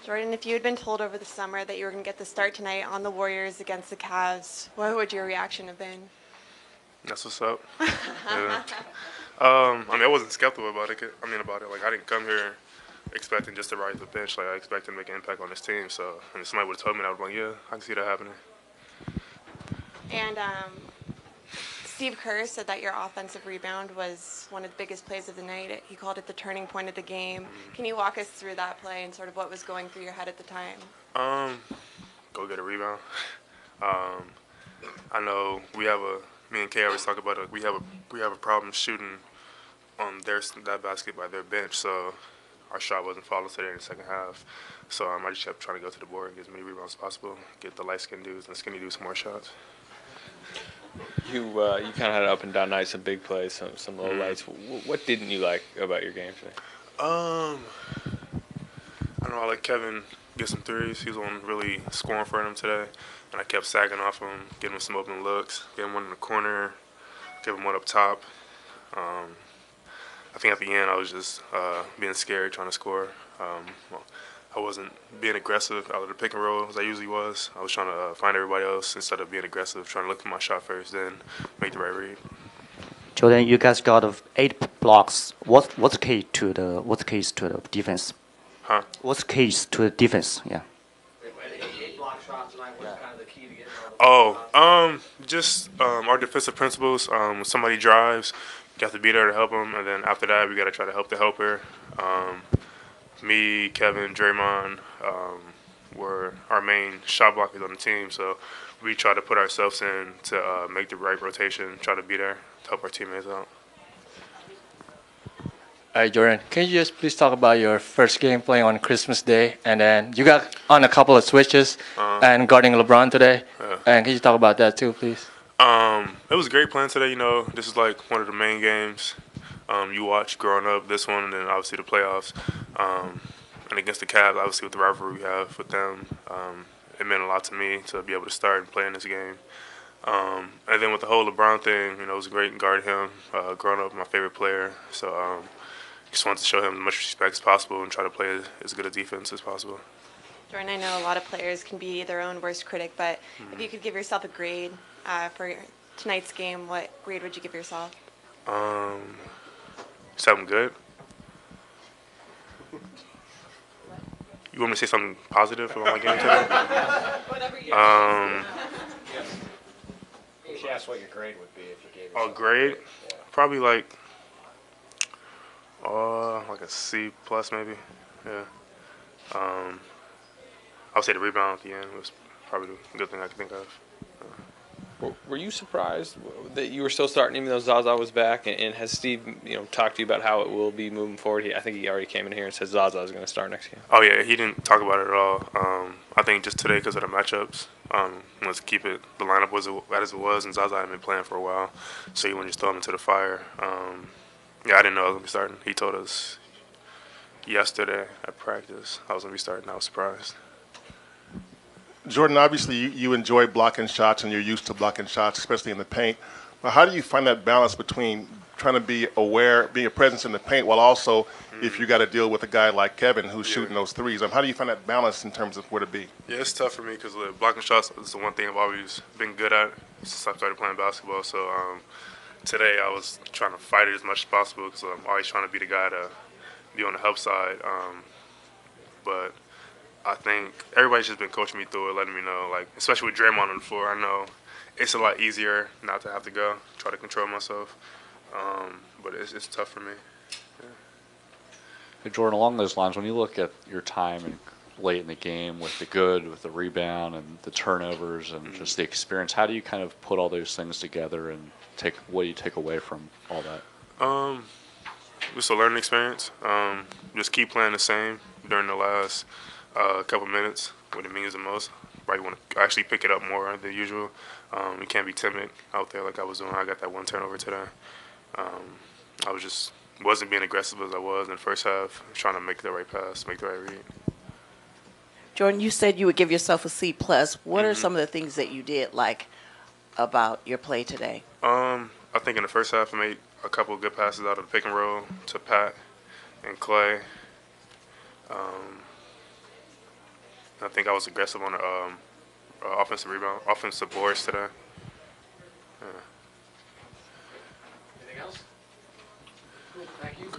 Jordan, if you had been told over the summer that you were going to get the start tonight on the Warriors against the Cavs, what would your reaction have been? That's what's up. Yeah. I wasn't skeptical about it. Like, I didn't come here expecting just to ride the bench. Like, I expected to make an impact on this team. So, if somebody would have told me that, I would be like, yeah, I can see that happening. And Steve Kerr said that your offensive rebound was one of the biggest plays of the night. He called it the turning point of the game. Can you walk us through that play and sort of what was going through your head at the time? Go get a rebound. I know me and Kay always talk about it. We have a problem shooting on that basket by their bench, so our shot wasn't falling today in the second half. So I just kept trying to go to the board and get as many rebounds as possible, get the light-skinned dudes and skinny dudes some more shots. You kind of had an up and down night, some big plays, some low lights. What didn't you like about your game today? I don't know. I let Kevin get some threes. He was the one really scoring for them today, and I kept sagging off him, getting him some open looks, getting one in the corner, giving him one up top. I think at the end I was just being scared, trying to score. I wasn't being aggressive out of the pick and roll as I usually was. I was trying to find everybody else instead of being aggressive, trying to look for my shot first, then make the right read. Jordan, you guys got 8 blocks. What's the key to the defense? Huh? What's the key to the defense? Yeah. 8 block shots tonight. What's kind of the key to getting just our defensive principles. When somebody drives, you have to be there to help them, and then after that, we got to try to help the helper. Me, Kevin, Draymond were our main shot blockers on the team, so we try to put ourselves in to make the right rotation, try to be there to help our teammates out. All right, Jordan, can you just please talk about your first game playing on Christmas Day, and then you got on a couple of switches and guarding LeBron today, and can you talk about that too, please? It was great playing today. This is like one of the main games you watch growing up, this one, and then obviously the playoffs. And against the Cavs, obviously with the rivalry we have with them, it meant a lot to me to be able to start and play in this game. And then with the whole LeBron thing, it was great to guard him. Growing up, my favorite player. So just wanted to show him as much respect as possible and try to play as good a defense as possible. Jordan, I know a lot of players can be their own worst critic, but if you could give yourself a grade for tonight's game, what grade would you give yourself? Something good. You want me to say something positive about my game today? Whatever you She asked what your grade would be if you gave yourself grade? Yeah. Probably like a C plus maybe. Yeah. I would say the rebound at the end was probably the good thing I could think of. Were you surprised that you were still starting even though Zaza was back? And has Steve, talked to you about how it will be moving forward? I think he already came in here and said Zaza is going to start next game. Oh, yeah, he didn't talk about it at all. I think just today because of the matchups, let's keep it. The lineup was as it was, and Zaza hadn't been playing for a while, so he wouldn't just throw him into the fire. I didn't know I was going to be starting. He told us yesterday at practice I was going to be starting. I was surprised. Jordan, obviously you enjoy blocking shots and you're used to blocking shots, especially in the paint. But how do you find that balance between trying to be aware, being a presence in the paint, while also if you got to deal with a guy like Kevin who's shooting those threes? How do you find that balance in terms of where to be? Yeah, it's tough for me because blocking shots is the one thing I've always been good at since I started playing basketball. So today I was trying to fight it as much as possible because I'm always trying to be the guy to be on the help side. But I think everybody's just been coaching me through it, letting me know, especially with Draymond on the floor, I know it's a lot easier not to have to go, try to control myself. But it's tough for me. Yeah. Hey, Jordan, along those lines, when you look at your time late in the game with the rebound and the turnovers and just the experience, how do you kind of put all those things together and what do you take away from all that? Just a learning experience. Just keep playing the same during the last couple minutes when it means the most. Right, want to actually pick it up more than usual. You can't be timid out there like I was doing. I got that one turnover today. I wasn't being aggressive as I was in the first half, trying to make the right pass, make the right read. Jordan, you said you would give yourself a C plus. What are some of the things that you did like about your play today? I think in the first half I made a couple of good passes out of the pick and roll to Pat and Clay. I think I was aggressive on the offensive rebound, offensive boards today. Anything else? Cool. Thank you.